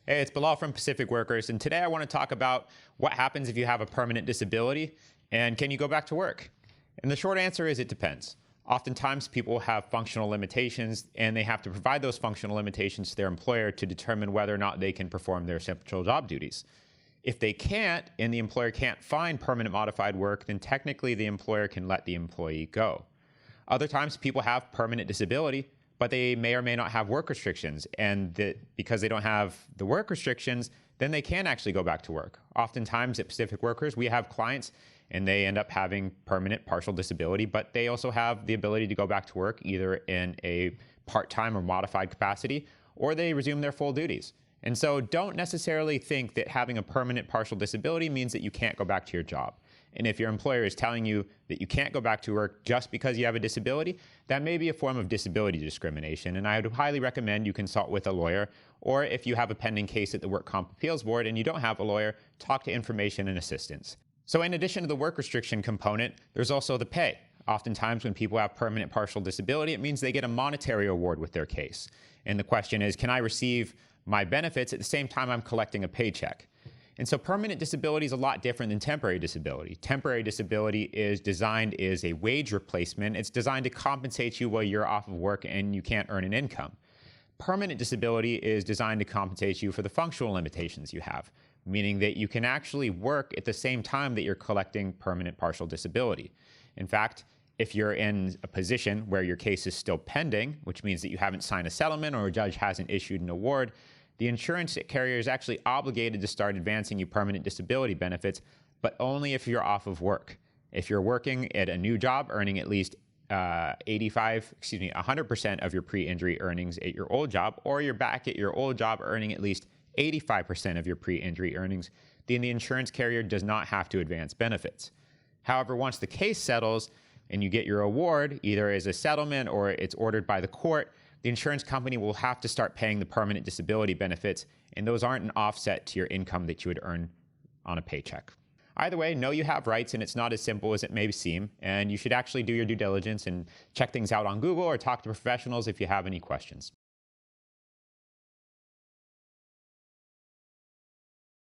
Hey, it's Bilal from Pacific Workers, and today I want to talk about what happens if you have a permanent disability and can you go back to work? And the short answer is it depends. Oftentimes, people have functional limitations, and they have to provide those functional limitations to their employer to determine whether or not they can perform their essential job duties. If they can't, and the employer can't find permanent modified work, then technically the employer can let the employee go. Other times, people have permanent disability, but they may or may not have work restrictions. And because they don't have the work restrictions, then they can actually go back to work. Oftentimes at Pacific Workers, we have clients and they end up having permanent partial disability, but they also have the ability to go back to work either in a part-time or modified capacity, or they resume their full duties. And so don't necessarily think that having a permanent partial disability means that you can't go back to your job. And if your employer is telling you that you can't go back to work just because you have a disability, that may be a form of disability discrimination. And I would highly recommend you consult with a lawyer, or if you have a pending case at the Work Comp Appeals Board and you don't have a lawyer, talk to Information and Assistance. So in addition to the work restriction component, there's also the pay. Oftentimes when people have permanent partial disability, it means they get a monetary award with their case. And the question is, can I receive my benefits at the same time I'm collecting a paycheck? And so permanent disability is a lot different than temporary disability. Temporary disability is designed as a wage replacement. It's designed to compensate you while you're off of work and you can't earn an income. Permanent disability is designed to compensate you for the functional limitations you have, meaning that you can actually work at the same time that you're collecting permanent partial disability. In fact, if you're in a position where your case is still pending, which means that you haven't signed a settlement or a judge hasn't issued an award, the insurance carrier is actually obligated to start advancing you permanent disability benefits, but only if you're off of work. If you're working at a new job, earning at least 100% of your pre-injury earnings at your old job, or you're back at your old job earning at least 85% of your pre-injury earnings, then the insurance carrier does not have to advance benefits. However, once the case settles and you get your award, either as a settlement or it's ordered by the court, the insurance company will have to start paying the permanent disability benefits, and those aren't an offset to your income that you would earn on a paycheck. Either way, know you have rights, and it's not as simple as it may seem, and you should actually do your due diligence and check things out on Google or talk to professionals if you have any questions.